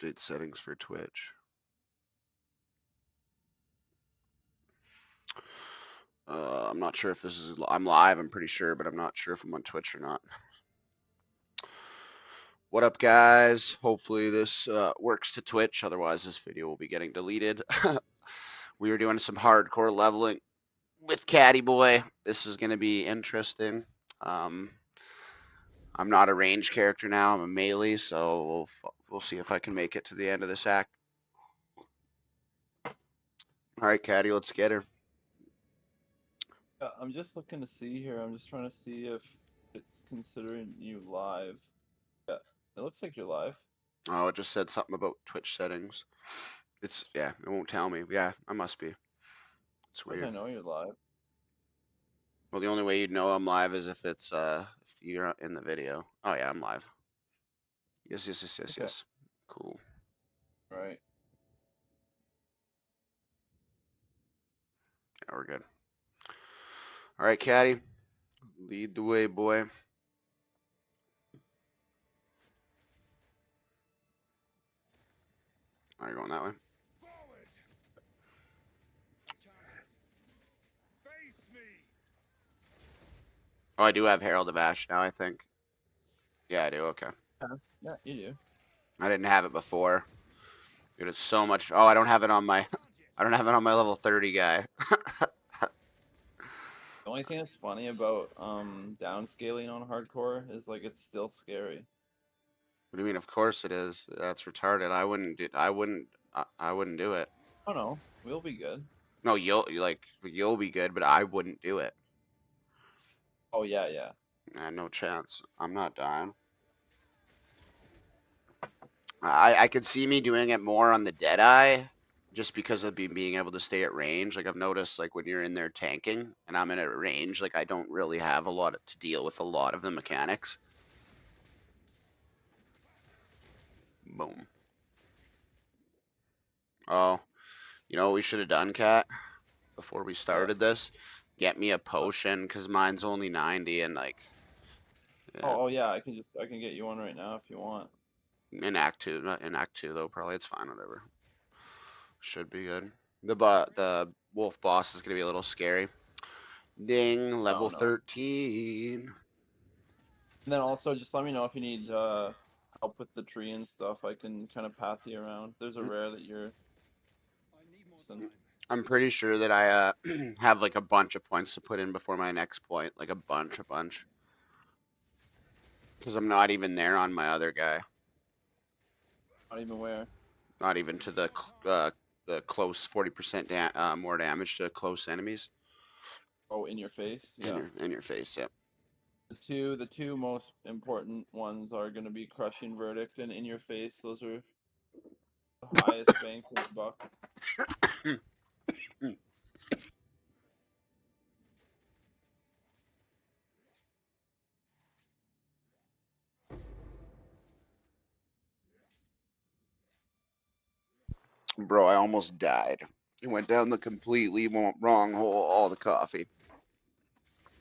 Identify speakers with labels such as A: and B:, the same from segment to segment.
A: Update settings for Twitch. I'm not sure if this is. I'm live, I'm pretty sure, but I'm not sure if I'm on Twitch or not. What up, guys? Hopefully this works to Twitch. Otherwise, this video will be getting deleted. We are doing some hardcore leveling with Caddy Boy. This is going to be interesting. I'm not a range character now. I'm a melee, so we'll see if I can make it to the end of this act. All right, Caddy, let's get her.
B: Yeah, I'm just looking to see here. I'm just trying to see if it's considering you live. Yeah, it looks like you're live.
A: Oh, it just said something about Twitch settings. Yeah, it won't tell me. Yeah, I must be. It's
B: Of course, I
A: weird.
B: know you're live.
A: Well, the only way you'd know I'm live is if if you're in the video. Oh yeah, I'm live. Yes.
B: Okay,
A: Cool.
B: right.
A: Yeah, we're good. All right, Caddy, lead the way, boy. Are you going that way? Oh, I do have Herald of Ash now, I think. Yeah, I do. Okay.
B: Yeah, you do.
A: I didn't have it before. Dude, it's so much. Oh, I don't have it on my. I don't have it on my level 30 guy.
B: The only thing that's funny about downscaling on hardcore is like it's still scary.
A: What do you mean? Of course it is. That's retarded. I wouldn't do. I wouldn't do it.
B: Oh no, we'll be good.
A: No, you'll be good, but I wouldn't do it.
B: Oh yeah.
A: No chance. I'm not dying. I could see me doing it more on the Deadeye, just because of being able to stay at range. Like I've noticed, like when you're in there tanking and I'm in a range, like I don't really have a lot to deal with a lot of the mechanics. Boom. Oh, you know what we should have done, Cat, before we
B: What's up?
A: started this? Get me a potion, because mine's only 90, and like, yeah,
B: Oh yeah, I can get you one right now if you want.
A: in Act 2, not in Act 2 though, probably it's fine, whatever. Should be good. The wolf boss is gonna be a little scary. Ding,
B: No,
A: level
B: no.
A: 13.
B: And then also just let me know if you need help with the tree and stuff. I can kind of path you around. There's a rare that you're missing.
A: I'm pretty sure that I have like a bunch of points to put in before my next point, like a bunch. Because I'm not even there on my other guy.
B: Not even where.
A: Not even to the close 40% more damage to close enemies
B: Oh, in your face. Yeah.
A: in your face. Yep.
B: The two most important ones are going to be crushing verdict and in your face. Those are the highest bang for the buck.
A: Bro, I almost died. I went down the completely wrong hole. All the coffee.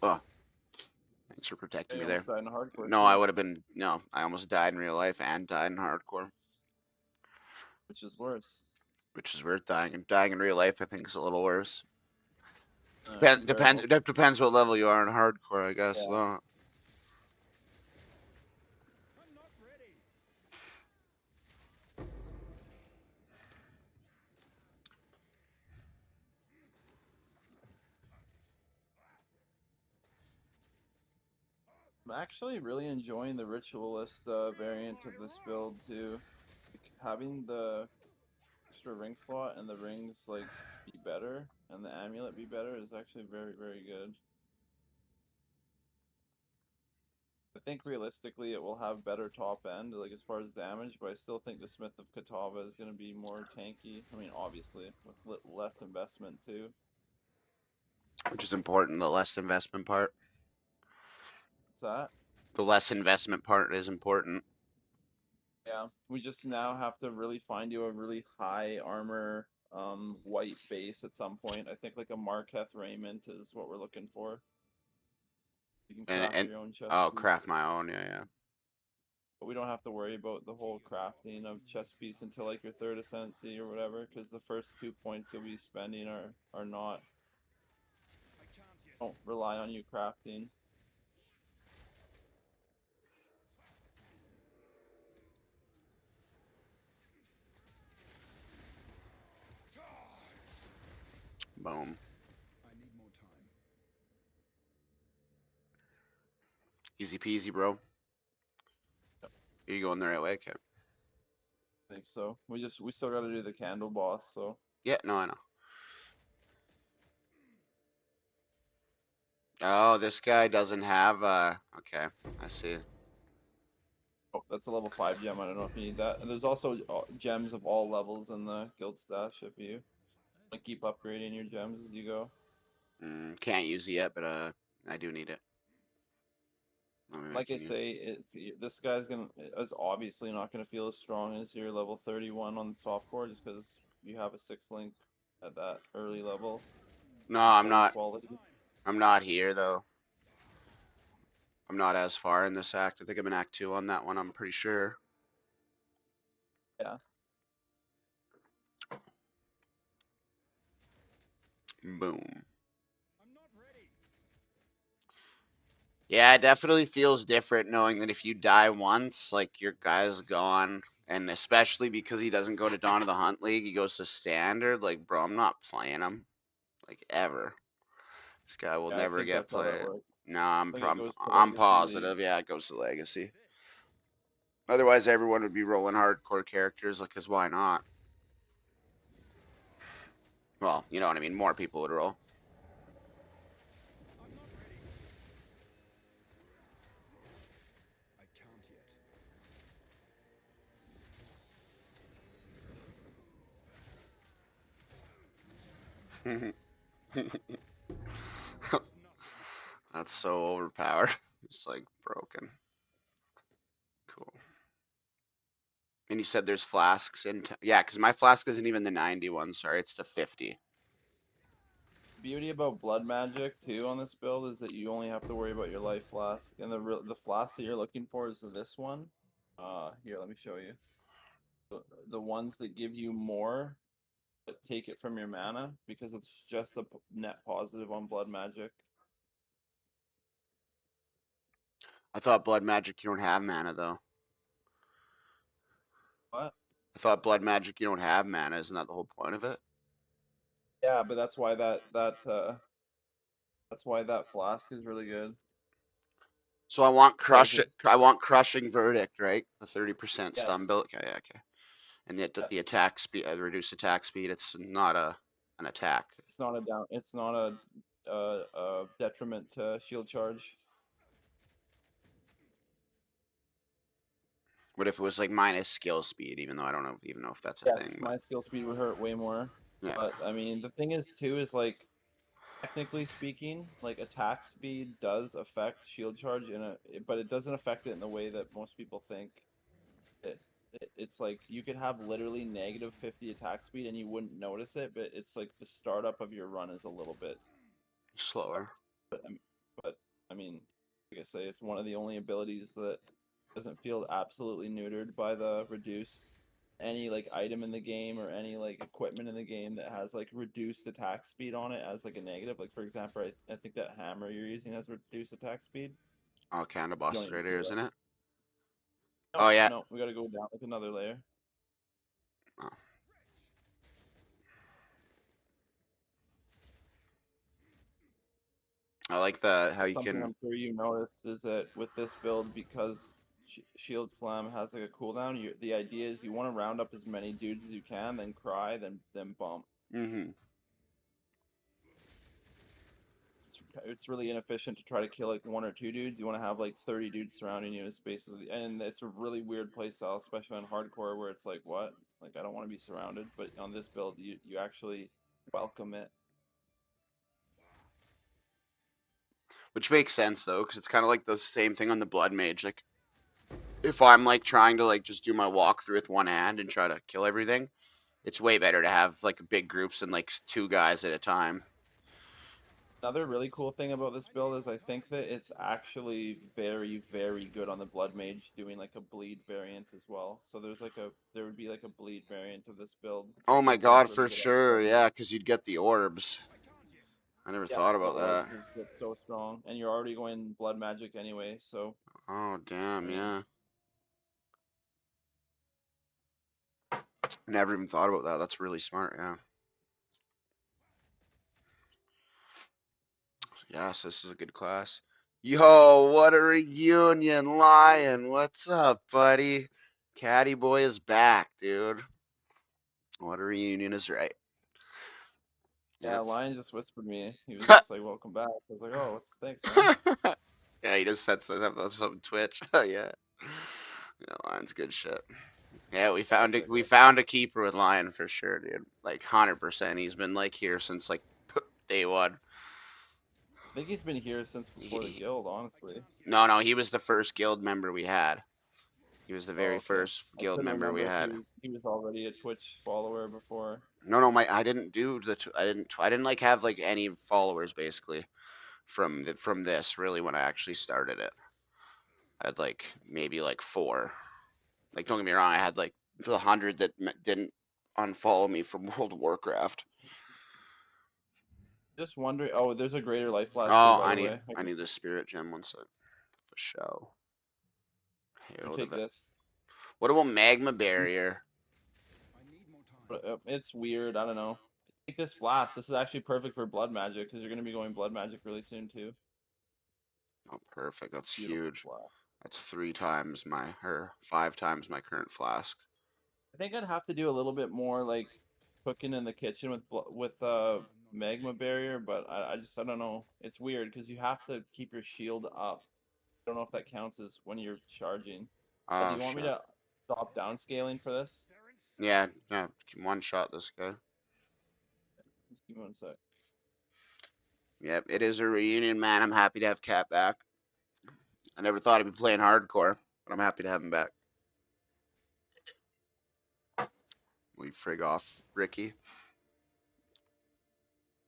A: Oh, thanks for protecting
B: I
A: me there.
B: almost died in hardcore
A: No, I
B: too,
A: would have been. No, I almost died in real life and died in hardcore,
B: which is worse.
A: which is weird. Dying in real life, I think, is a little worse.
B: Comparable.
A: That depends what level you are in hardcore, I guess.
B: Yeah.
A: Though.
B: I'm actually really enjoying the ritualist variant of this build too. Like, having the extra ring slot and the rings like be better and the amulet be better is actually very good. I think realistically it will have better top end, like as far as damage, but I still think the Smith of Katava is going to be more tanky. I mean, obviously, with less investment too.
A: Which is important. The less investment part.
B: What's that?
A: The less investment part is important.
B: Yeah, we just now have to really find you a really high armor white base at some point. I think like a Marketh raiment is what we're looking for. You can craft
A: And
B: your own chest
A: I'll craft
B: piece.
A: my own. Yeah.
B: but we don't have to worry about the whole crafting of chess piece until like your third ascendancy or whatever, because the first 2 points you'll be spending are not don't rely on you crafting.
A: Boom. Easy peasy, bro. Are you going the right way? Okay.
B: I think so. We still got to do the candle boss, so.
A: Yeah, no, I know. Oh, this guy doesn't have, okay, I see.
B: Oh, that's a level 5 gem. I don't know if you need that. And there's also gems of all levels in the guild stash if you like keep upgrading your gems as you go.
A: Can't use it yet, but, I do need it.
B: Like I say, this guy's is obviously not gonna feel as strong as your level 31 on the softcore just because you have a 6 link at that early level.
A: No, I'm
B: Full
A: not.
B: quality.
A: I'm not here though. I'm not as far in this act. I think I'm in Act 2 on that one. I'm pretty sure.
B: Yeah.
A: Boom. Yeah, it definitely feels different knowing that if you die once, like your guy's gone. And especially because he doesn't go to Dawn of the Hunt League, he goes to Standard. Like, bro, I'm not playing him. Like, ever. This guy will
B: Yeah, I
A: never
B: think
A: get
B: that's how that
A: played.
B: works.
A: No,
B: Like it goes to
A: I'm
B: Legacy League.
A: positive. Yeah, it goes to Legacy. Otherwise, everyone would be rolling hardcore characters. Like, cause why not? Well, you know what I mean. More people would roll. That's so overpowered. It's like broken. Cool. And you said there's flasks in. Yeah, because my flask isn't even the 91. Sorry, it's the 50.
B: Beauty about blood magic too on this build is that you only have to worry about your life flask, and the flask that you're looking for is this one. Here, let me show you. The ones that give you more, but take it from your mana because it's just a net positive on blood magic.
A: I thought blood magic you don't have mana though.
B: What?
A: I thought blood magic you don't have mana. Isn't that the whole point of it?
B: Yeah, but that's why that's why that flask is really good.
A: So I want
B: Because it
A: I want crushing verdict, right? The 30% stun
B: yes,
A: build. Okay, yeah, okay. And
B: yeah,
A: the attack speed, reduced attack speed. It's not an attack.
B: it's not a down. It's not a detriment to shield charge.
A: What if it was like minus skill speed? Even though I don't even know if that's a
B: Yes,
A: thing. But
B: my skill speed would hurt way more.
A: yeah,
B: But I mean, the thing is too is like technically speaking, like attack speed does affect shield charge but it doesn't affect it in the way that most people think. It, it's like you could have literally negative 50 attack speed and you wouldn't notice it, but it's like the startup of your run is a little bit
A: slower.
B: but I mean, like I say, it's one of the only abilities that doesn't feel absolutely neutered by the reduce. Any like item in the game or any like equipment in the game that has like reduced attack speed on it as like a negative. Like for example, I think that hammer you're using has reduced attack speed.
A: Oh, Canada
B: You
A: boss
B: don't even
A: right here,
B: feel it.
A: isn't it?
B: No,
A: Oh yeah.
B: no, we got to go down like another layer.
A: Oh. I like the how you
B: Something
A: can.
B: I'm sure you noticed is that with this build, because Shield Slam has like a cooldown, the idea is you want to round up as many dudes as you can, then cry, then bump. It's really inefficient to try to kill like 1 or 2 dudes. You want to have like 30 dudes surrounding you is basically, and it's a really weird playstyle, especially on hardcore where it's like, what? Like I don't want to be surrounded, but on this build, you actually welcome it.
A: Which makes sense though, because it's kind of like the same thing on the blood mage. Like if I'm like trying to like just do my walkthrough with one hand and try to kill everything, it's way better to have like big groups and like 2 guys at a time.
B: Another really cool thing about this build is I think that it's actually very, very good on the Blood Mage doing like a bleed variant as well. So there would be like a bleed variant of this build
A: Oh
B: that
A: my
B: would work
A: god,
B: really
A: for
B: good on
A: sure.
B: Blood
A: Yeah,
B: Mage.
A: because you'd get the orbs. I never
B: Yeah,
A: thought
B: the
A: about that.
B: orbs is what's so strong, and you're already going Blood Magic anyway. So
A: Oh,
B: I
A: damn,
B: mean,
A: yeah. Never even thought about that. That's really smart, yeah. Yes, this is a good class. Yo, what a reunion, Lion. What's up, buddy? Caddy boy is back, dude. What a reunion is right.
B: yeah,
A: Yep.
B: Lion just whispered me. He was just like, "Welcome back." I was like, "Oh, what's thanks, man."
A: Yeah, he just said something on some Twitch. Yeah. Yeah, Lion's good shit. Yeah,
B: Sick,
A: we
B: right?
A: found a keeper with Lion for sure, dude. Like 100%. He's been like here since like day one.
B: I think he's been here since before the
A: He,
B: guild, honestly.
A: no, he was the first guild member we had. He was the
B: Oh,
A: very
B: okay.
A: first
B: I
A: guild
B: couldn't
A: member we
B: remember if
A: had.
B: he was already a Twitch follower before.
A: No, my I didn't do I didn't like have like any followers basically from this really when I actually started it. I had like maybe like four. Like don't get me wrong, I had like the 100 that didn't unfollow me from World of Warcraft.
B: Just wondering. Oh, there's a greater life flask here,
A: Oh,
B: by the way.
A: I need the spirit gem one sec for show.
B: You
A: Hail to
B: take
A: the.
B: this.
A: What about magma barrier?
B: But, it's weird. I don't know. Take this flask. This is actually perfect for blood magic because you're gonna be going blood magic really soon too.
A: Oh, perfect. That's
B: Beautiful
A: huge.
B: flask.
A: That's 3 times my or 5 times my current flask.
B: I think I'd have to do a little bit more like cooking in the kitchen with magma barrier, but I don't know. It's weird because you have to keep your shield up. I don't know if that counts as when you're charging. Do
A: Oh
B: you want me
A: shit.
B: to stop downscaling for this?
A: Yeah, yeah. One shot this guy.
B: Just give me one sec.
A: Yep, it is a reunion, man. I'm happy to have Cat back. I never thought he'd be playing hardcore, but I'm happy to have him back. We frig off Ricky.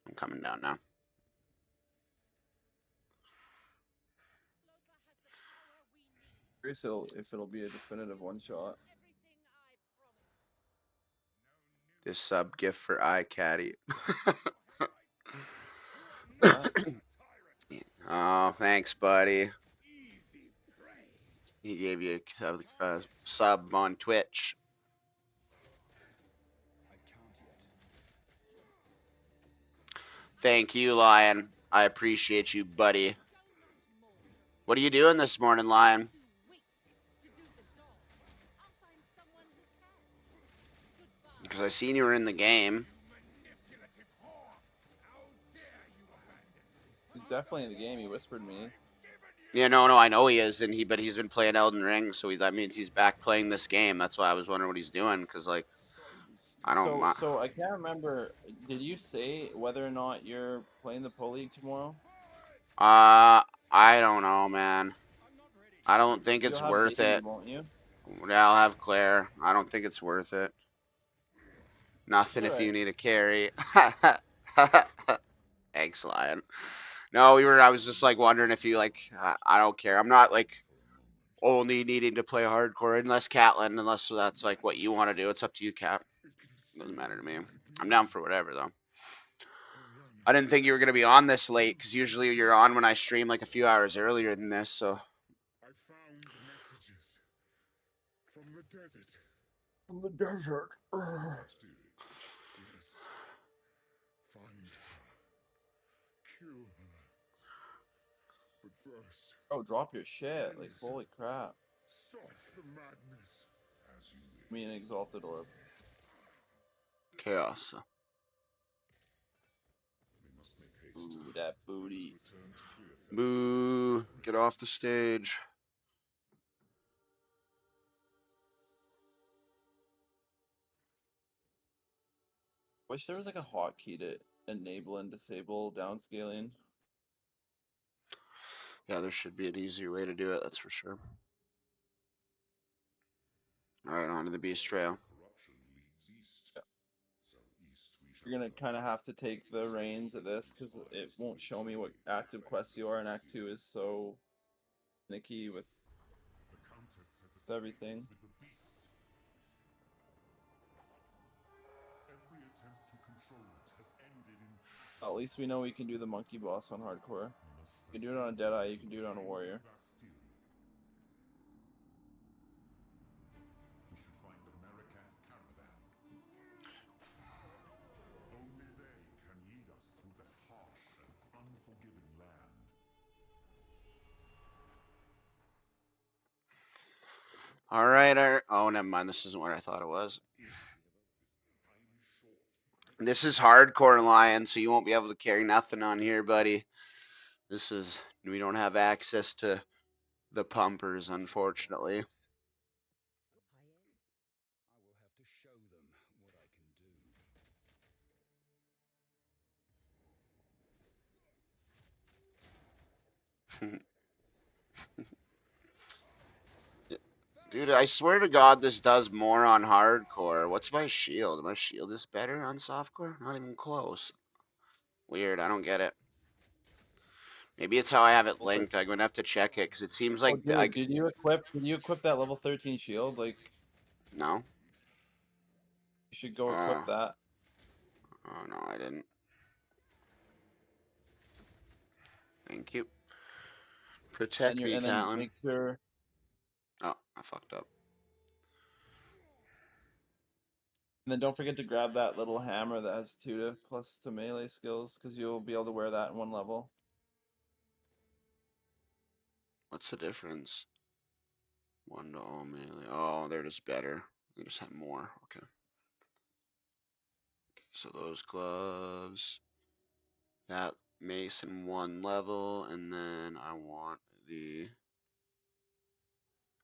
A: I'm coming down now.
B: Curious if it'll be a definitive one shot.
A: This sub gift for iCaddy.
B: That
A: Oh, thanks, buddy. He gave you a sub on Twitch. Thank you, Lion. I appreciate you, buddy. What are you doing this morning, Lion? Because I seen you were in the game.
B: he's definitely in the game. He whispered me.
A: Yeah, no, I know he is, but he's been playing Elden Ring, so that means he's back playing this game. That's why I was wondering what he's doing, because like I don't.
B: So I can't remember. Did you say whether or not you're playing the Pro League tomorrow?
A: I don't know, man. I don't think
B: You'll
A: it's
B: have
A: worth
B: Daisy,
A: it.
B: won't you?
A: Yeah, I'll have Claire. I don't think it's worth it.
B: It's
A: Nothing
B: all
A: if you
B: right.
A: need a carry. Thanks, Lion. No, I was just like wondering if you like. I don't care. I'm not like only needing to play hardcore unless Catlin, unless that's like what you want to do. It's up to you, Cat. Doesn't matter to me. I'm down for whatever though. I didn't think you were gonna be on this late because usually you're on when I stream like a few hours earlier than this. So
B: From the desert. Oh, drop your shit. Like, holy crap. Me an exalted orb.
A: chaos.
B: Ooh, that booty.
A: Boo! Get off the stage.
B: Wish there was like a hotkey to enable and disable downscaling.
A: Yeah, there should be an easier way to do it. That's for sure. All right, on to the Beast Trail.
B: You're gonna kind of have to take the reins of this because it won't show me what active quests you are, and Act 2 is so finicky with everything. At least we know we can do the monkey boss on hardcore. You can do it on a Deadeye, you can do it on a warrior.
A: All right. Oh, never mind. This isn't what I thought it was. This is hardcore Lion, so you won't be able to carry nothing on here, buddy. We don't have access to the pumpers, unfortunately. Dude, I swear to God, this does more on hardcore. What's my shield? My shield is better on softcore? Not even close. Weird, I don't get it. Maybe it's how I have it linked. I'm gonna have to check it because it seems like
B: dude, did you equip that level 13 shield? Like,
A: no.
B: you should go equip that.
A: Oh no, I didn't. Thank you. Protect me,
B: And then
A: Catelyn.
B: make sure.
A: Oh, I fucked up.
B: And then don't forget to grab that little hammer that has 2 to melee skills, because you'll be able to wear that in 1 level.
A: What's the difference? 1 to all melee. Oh, they're just better. They just have more. Okay. So those gloves. That mace in 1 level, and then I want the.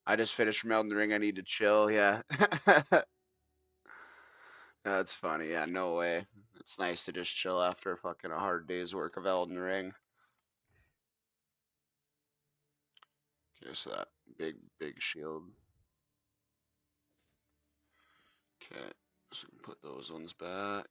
A: I just finished from Elden Ring. I need to chill. Yeah. That's funny. Yeah, no way. It's nice to just chill after fucking a hard day's work of Elden Ring. Okay, so that big shield. Okay, so we can put those ones back.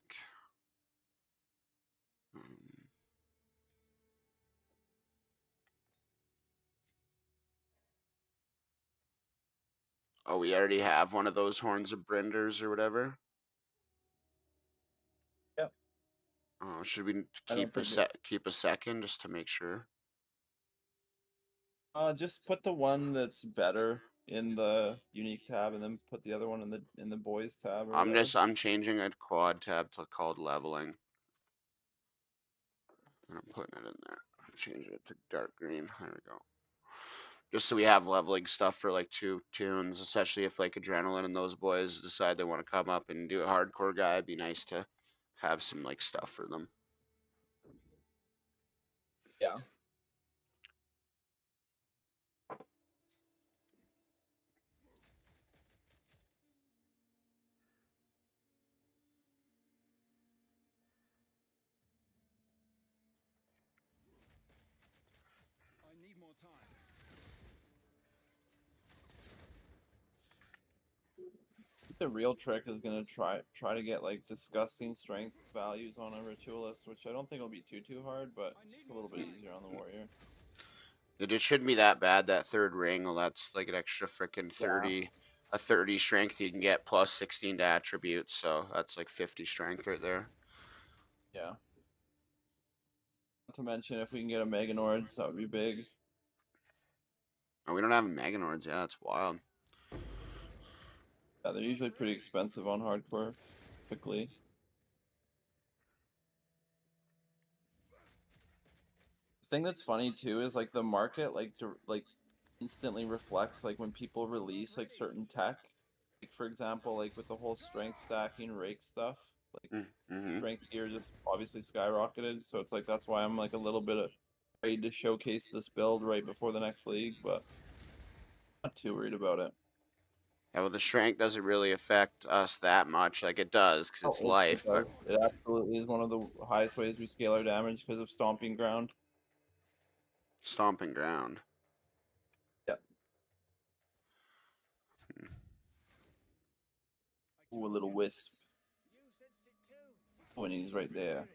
A: Oh, we already have one of those Horns of Brinders or whatever.
B: Yep.
A: Oh, should we
B: I don't
A: keep a second just to make sure?
B: Just put the one that's better in the unique tab, and then put the other one in the boys tab or whatever.
A: I'm changing a quad tab to called leveling. And I'm putting it in there. I'm changing it to dark green. There we go. Just so we have leveling stuff for like 2 tunes, especially if like Adrenaline and those boys decide they want to come up and do a hardcore guy. It'd be nice to have some like stuff for them.
B: Yeah. The real trick is gonna try to get like disgusting strength values on a ritualist, which I don't think will be too hard, but it's just a little bit easier on the warrior.
A: It shouldn't be that bad. That third ring, well, that's like an extra freaking 30,
B: Yeah.
A: a 30 strength you can get plus 16 to attributes. So that's like 50 strength right there.
B: Yeah. Not to mention, if we can get a Meganords, that would be big.
A: Oh, we don't have Meganords. Yeah, that's wild.
B: Yeah, they're usually pretty expensive on hardcore, typically. The thing that's funny too is like the market like instantly reflects like when people release like certain tech. Like for example, like with the whole strength stacking rake stuff, like strength gear just obviously skyrocketed. So it's like that's why I'm like a little bit afraid to showcase this build right before the next league, but not too worried about it.
A: Yeah, well, the strength doesn't really affect us that much. Like it does, because it's life.
B: It does. It absolutely is one of the highest ways we scale our damage because of stomping ground.
A: Stomping ground.
B: Yeah. Ooh, a little wisp. when he's right there.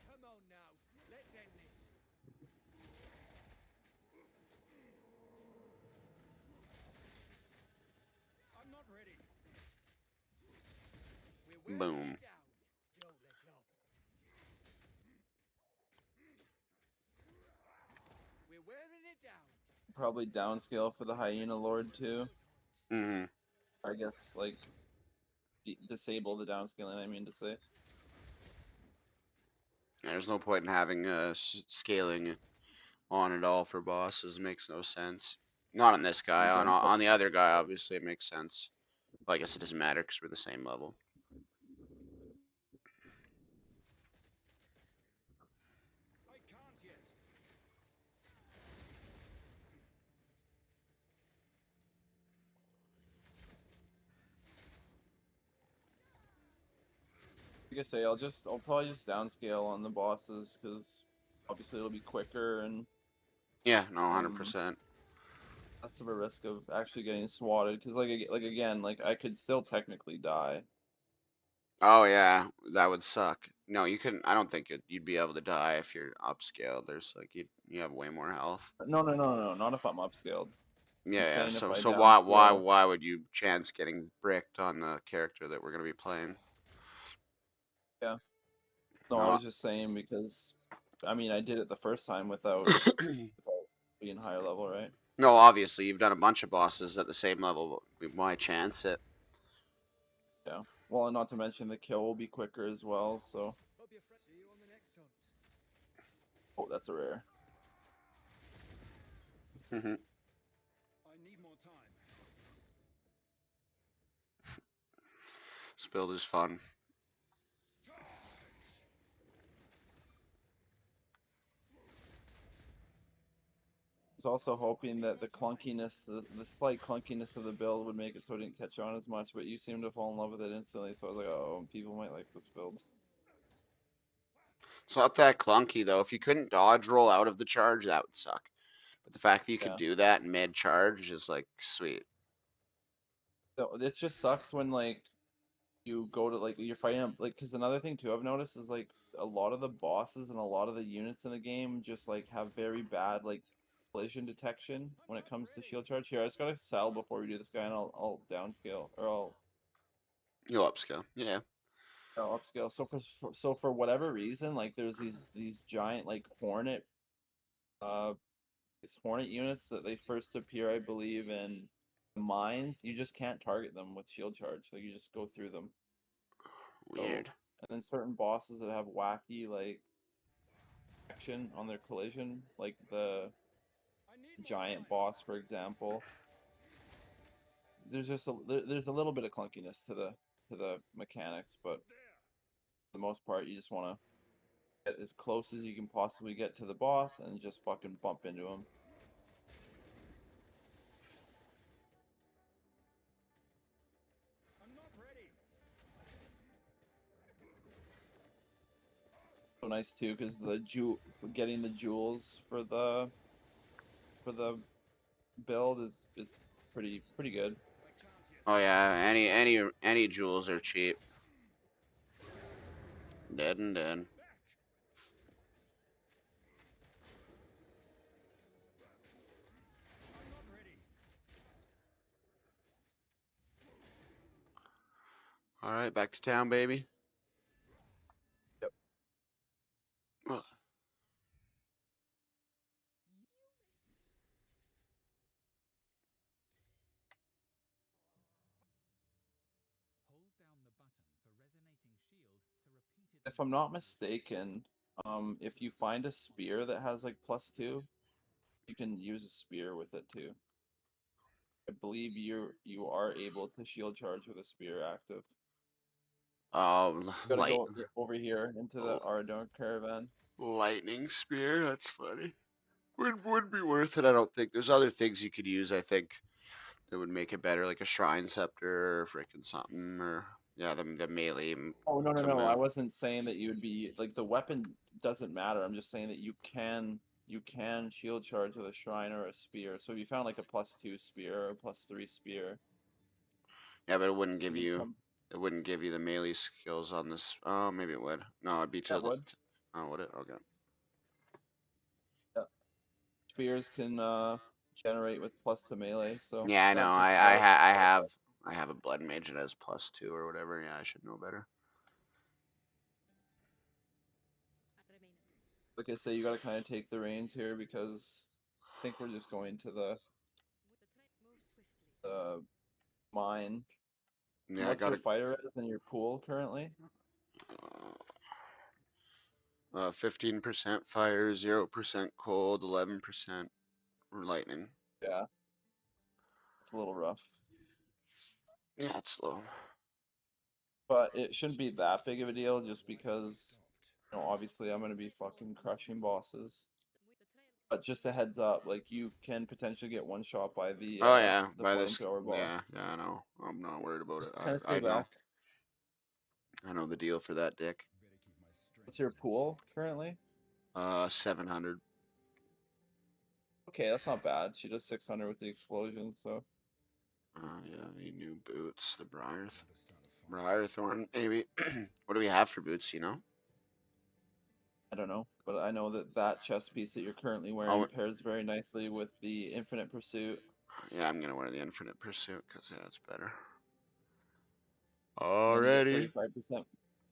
C: Come on now, let's end this. I'm not ready. We're wearing
A: Boom.
C: it down. Don't let up. We're wearing it down.
B: Probably downscale for the Hyena Lord too.
A: Hmm.
B: I guess like disable the downscaling. I mean to say.
A: There's no point in having scaling on at all for bosses. It makes no sense. Not on this guy. On
B: Again,
A: on the other guy, obviously it makes sense. Well, I guess it doesn't matter because we're the same level.
C: I can't yet.
B: like I say, I'll probably just downscale on the bosses because obviously it'll be quicker and
A: Yeah, no,
B: um
A: 100%.
B: less of a risk of actually getting swatted. Because like again, like I could still technically die.
A: Oh yeah, that would suck. No, you couldn't. I don't think you'd be able to die if you're upscaled. There's like you have way more health.
B: No, not if I'm upscaled. I'm
A: Yeah, yeah.
B: saying if
A: So
B: I
A: so why
B: downscale.
A: why would you chance getting bricked on the character that we're gonna be playing?
B: Yeah. No, I
A: No.
B: was just saying because I mean I did it the first time without being higher level, right?
A: No, obviously you've done a bunch of bosses at the same level. But why chance it?
B: Yeah. Well, and not to mention the kill will be quicker as well. So,
C: Hope you're fresh. See you on the next hunt.
B: oh, that's a rare.
C: I need more time.
A: This build is fun.
B: I was also hoping that the clunkiness, the slight clunkiness of the build would make it so it didn't catch on as much, but you seem to fall in love with it instantly. So I was like, oh, people might like this build.
A: It's not that clunky though. If you couldn't dodge roll out of the charge, that would suck. But the fact that you could
B: Yeah.
A: do that mid charge is like sweet.
B: So it just sucks when like you go to like you're fighting like because another thing too I've noticed is like a lot of the bosses and a lot of the units in the game just like have very bad like collision detection when it comes to shield charge. Here, I just gotta sell before we do this guy, and I'll downscale or
A: You'll upscale. Yeah.
B: I'll upscale. So for whatever reason, like there's these giant like uh these hornet units that they first appear, I believe, in the mines. You just can't target them with shield charge, like you just go through them. So,
A: Weird.
B: and then certain bosses that have wacky like action on their collision, like the
C: I need more
B: giant
C: time.
B: boss, for example. There's a little bit of clunkiness to the mechanics, but for the most part, you just want to get as close as you can possibly get to the boss and just fucking bump into him.
C: I'm not ready.
B: So nice too, because getting the jewels for the build is pretty good.
C: I can't yet.
A: Oh yeah. Any jewels are cheap. Dead and dead.
C: Back. I'm not ready.
A: All right, back to town, baby.
B: Yep.
A: Ugh.
B: If I'm not mistaken, if you find a spear that has like +2, you can use a spear with it too. I believe you are able to shield charge with a spear active. Gotta
A: Light.
B: go over here into the Aradon caravan.
A: Lightning spear. That's funny. Would be worth it. I don't think there's other things you could use. I think that would make it better, like a shrine scepter or freaking something, or yeah, the melee
B: Oh no no
A: to
B: no! I
A: move.
B: wasn't saying that you would be like the weapon doesn't matter. I'm just saying that you can you can shield charge with a shrine or a spear. So if you found like a +2 spear or a +3 spear,
A: Yeah, but it wouldn't
B: you
A: give
B: can
A: you
B: come.
A: the melee skills on this. Oh, maybe it would. No, it'd be
B: That
A: to the.
B: would.
A: Oh, would it? Okay.
B: Yeah. Spears can generate with plus to melee, so
A: Yeah, I know.
B: that that would
A: I have a blood mage that has +2 or whatever. Yeah, I should know better.
B: like I say, you got to kind of take the reins here because I think we're just going to the mine.
A: Yeah, I
B: What's your
A: gotta.
B: fighter as in your pool currently?
A: 15% fire, 0% cold, 11% lightning.
B: Yeah, it's a little rough,
A: Yeah, it's low.
B: but it shouldn't be that big of a deal just because, obviously I'm gonna be fucking crushing bosses. But just a heads up, like you can potentially get one shot by
A: Oh yeah,
B: the
A: by this.
B: flamethrower boss.
A: Yeah, I know. I'm not worried about it.
B: Just kind of stay
A: I know.
B: back.
A: I know the deal for that, Dick.
B: What's your pool currently?
A: 700.
B: Okay, that's not bad. She does 600 with the explosion, so
A: Yeah, I need new boots. The Briarthorn, maybe. What do we have for boots? You know?
B: I don't know. But I know that that chest piece that you're currently wearing
A: Oh,
B: pairs very nicely with the Infinite Pursuit.
A: yeah, I'm gonna wear the Infinite Pursuit because yeah, it's better.
B: And then you get
A: Already.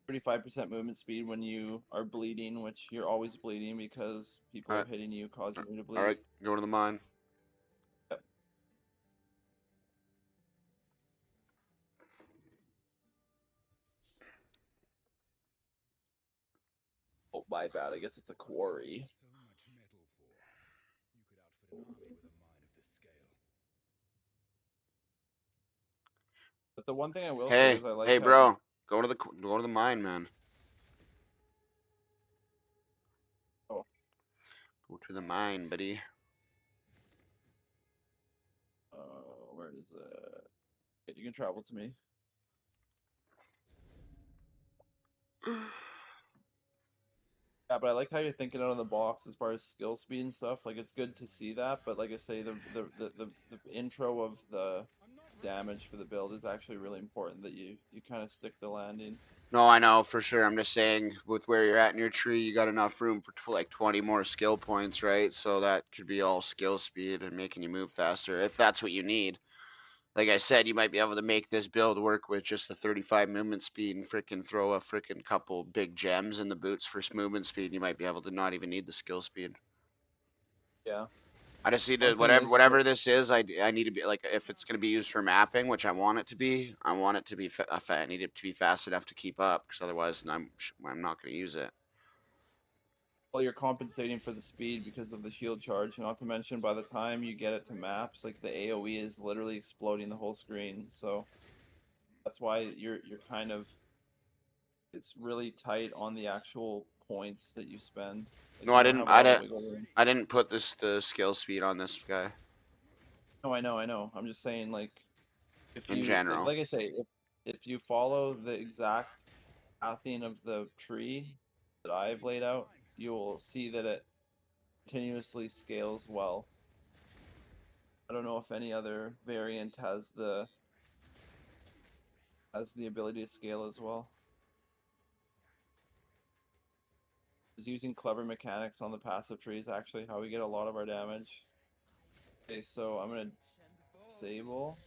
B: 35% movement speed when you are bleeding, which you're always bleeding because people
A: All
B: are
A: right,
B: hitting you, causing you to
A: all
B: bleed.
A: right. Go to the mine.
B: Yep. Oh, my bad. I guess it's a quarry. But the one thing I will say
A: Hey,
B: is I like
A: hey,
B: how you.
A: bro. Go to the mine, man.
B: Oh,
A: Go to the mine, buddy.
B: where is it? You can travel to me. Yeah, but I like how you're thinking out of the box as far as skill speed and stuff. Like it's good to see that, but like I say, the intro of the damage for the build is actually really important. That you kind of stick the landing.
A: No, I know for sure. I'm just saying, with where you're at in your tree, you got enough room for like 20 more skill points, right? So that could be all skill speed and making you move faster if that's what you need. Like I said, you might be able to make this build work with just the 35 movement speed and frickin' throw a frickin' couple big gems in the boots for movement speed. You might be able to not even need the skill speed.
B: Yeah.
A: I just need to
B: One thing is
A: whatever this is. I need to be like if it's going to be used for mapping, which I want it to be. I want it to be. I need it to be fast enough to keep up, because otherwise I'm not going to use it.
B: well, you're compensating for the speed because of the shield charge. Not to mention, by the time you get it to maps, like the AOE is literally exploding the whole screen. So that's why you're kind of it's really tight on the actual points that you spend. Like
A: No,
B: you
A: I
B: don't
A: didn't.
B: have a lot of wiggle room.
A: I didn't put the skill speed on this guy
B: No, I know. I'm just saying, like, if
A: in
B: you
A: general.
B: like I say, if you follow the exact pathing of the tree that I've laid out, you will see that it continuously scales well. I don't know if any other variant has the ability to scale as well. Is using clever mechanics on the passive tree is actually how we get a lot of our damage. Okay, so I'm gonna disable.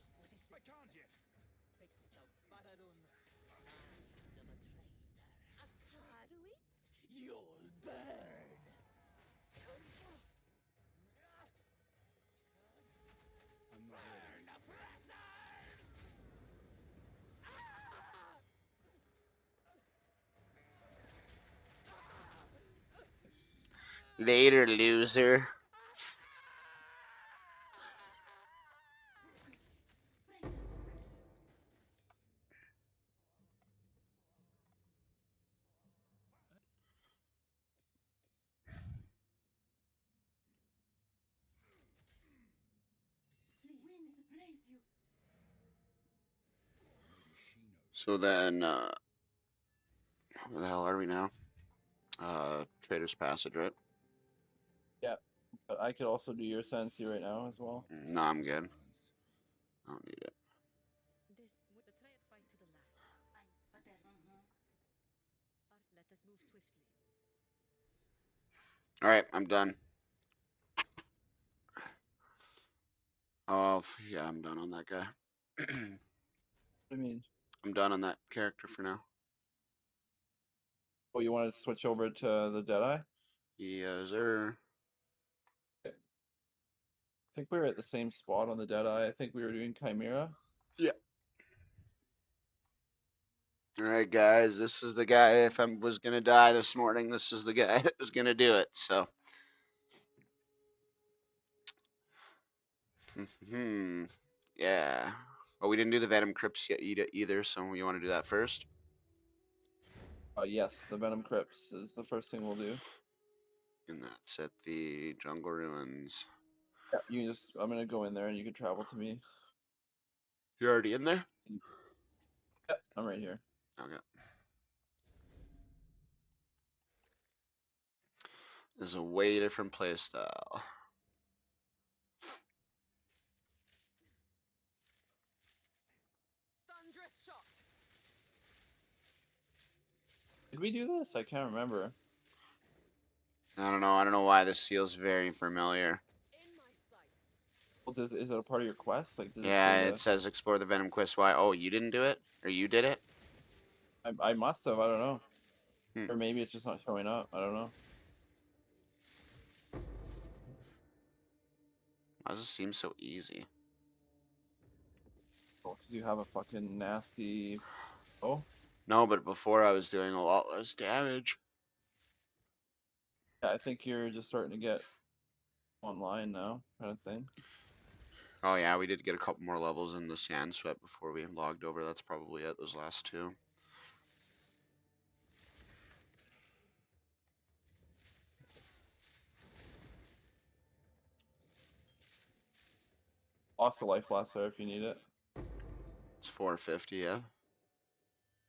A: Later, loser. So then, where the hell are we now? Trader's Passage, right?
B: Yeah, but I could also do your Sensi right now as well.
A: No, I'm good. I don't need it.
D: This would betray it fight to the last. Sars, let us move swiftly.
A: All right, I'm done. Oh, yeah, I'm done on that guy.
B: I mean,
A: I'm done on that character for now.
B: oh, you want to switch over to the Deadeye?
A: Yes, sir.
B: I think we were at the same spot on the Deadeye. I think we were doing Chimera.
A: Yeah. All right, guys. This is the guy. If I was gonna die this morning, this is the guy that was gonna do it. So. Yeah. Oh, we didn't do the Venom Crypts yet either, so you want to do that first?
B: Yes, the Venom Crypts is the first thing we'll do.
A: And that's at the Jungle Ruins.
B: Yeah, you just I'm gonna go in there and you can travel to me.
A: You're already in there?
B: Yep, I'm right here.
A: Okay. There's a way different playstyle.
D: Thunderous shot!
B: Did we do this? I can't remember.
A: I don't know. I don't know why this feels very familiar.
D: In my sights.
B: Well, is it a part of your quest? Like, does it
A: Yeah,
B: say
A: it says explore the Venom Quest. Why? Oh, you didn't do it? Or you did it?
B: I must have. I don't know.
A: Hmm.
B: Or maybe it's just not showing up. I don't know.
A: Why does it seem so easy?
B: Oh, because you have a fucking nasty. Oh,
A: No, but before I was doing a lot less damage.
B: yeah. I think you're just starting to get online now, kind of thing.
A: Oh yeah, we did get a couple more levels in the Sand Sweat before we logged over. That's probably it, those last two.
B: Lost a life lasso if you need it.
A: It's 450, yeah.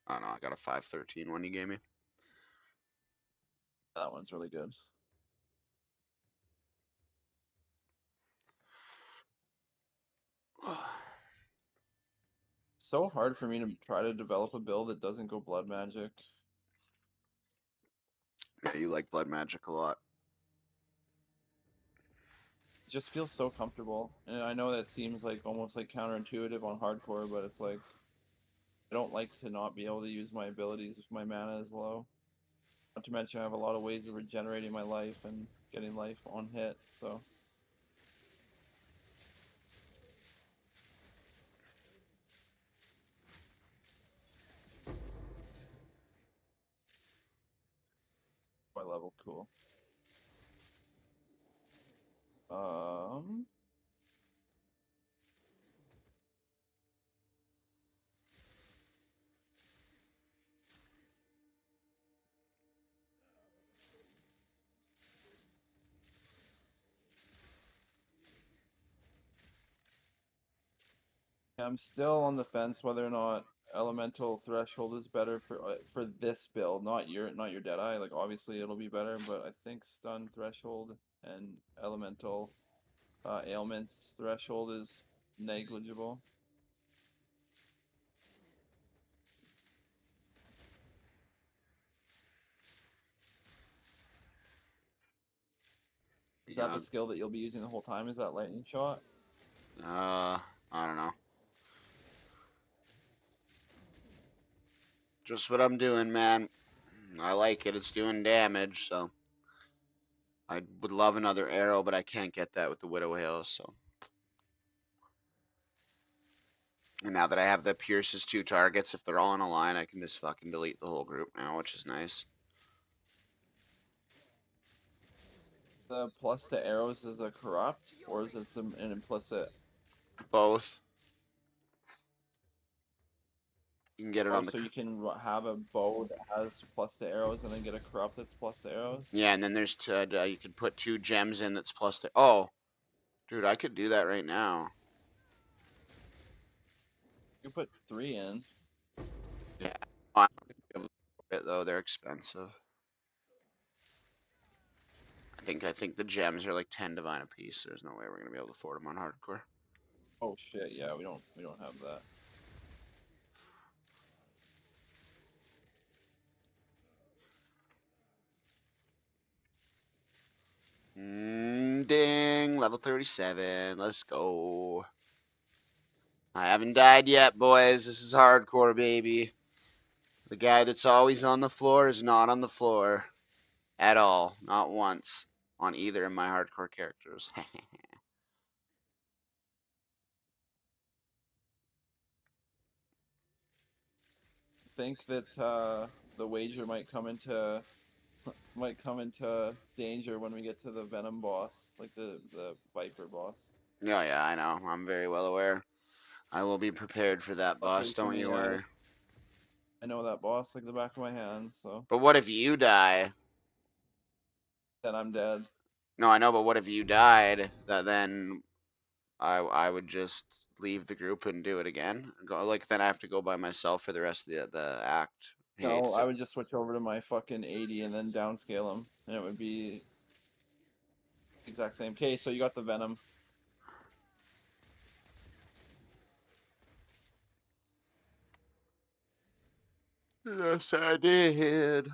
A: Oh no, I got a 513 one you gave me.
B: That one's really good. It's so hard for me to try to develop a build that doesn't go blood magic.
A: Yeah, you like blood magic a lot.
B: It just feels so comfortable. And I know that seems like almost like counterintuitive on hardcore, but it's like I don't like to not be able to use my abilities if my mana is low. Not to mention I have a lot of ways of regenerating my life and getting life on hit, so my level cool. Um I'm still on the fence whether or not elemental threshold is better for this build, not your Deadeye. Like obviously it'll be better, but I think stun threshold and elemental ailments threshold is negligible. Is that
A: Yeah.
B: the skill that you'll be using the whole time? Is that lightning shot?
A: I don't know. Just what I'm doing, man. I like it. It's doing damage, so. I would love another arrow, but I can't get that with the Widow Hail, so. And now that I have the Pierce's 2 targets, if they're all in a line, I can just fucking delete the whole group now, which is nice.
B: The plus to arrows is a corrupt, or is it an implicit?
A: Both. You can get it
B: Oh,
A: on the.
B: so you can have a bow that has plus to arrows and then get a corrupt that's plus to arrows?
A: Yeah, and then there's you can put 2 gems in that's plus to. Oh, dude, I could do that right now.
B: You put 3 in.
A: Yeah. I don't think I'll be able to afford it, though. They're expensive. I think the gems are like 10 divine apiece. There's no way we're gonna be able to afford them on hardcore.
B: Oh shit, yeah, we don't have that.
A: Ding, level 37. Let's go. I haven't died yet, boys. This is hardcore, baby. The guy that's always on the floor is not on the floor at all. Not once on either of my hardcore characters.
B: Think that the wager might come into danger when we get to the Venom boss, like the Viper boss.
A: Yeah, yeah, I know. I'm very well aware. I will be prepared for that,
B: Luckily
A: boss.
B: for
A: Don't
B: me,
A: you worry.
B: I know that boss like the back of my hand, so
A: But what if you die?
B: then I'm dead.
A: No, I know, but what if you died? That then I would just leave the group and do it again. Go like then I have to go by myself for the rest of the act.
B: No, I would just switch over to my fucking 80 and then downscale him, and it would be exact same. Okay, so you got the Venom.
A: Yes, I did.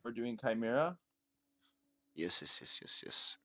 B: We're doing Chimera.
A: Yes, yes, yes, yes, yes.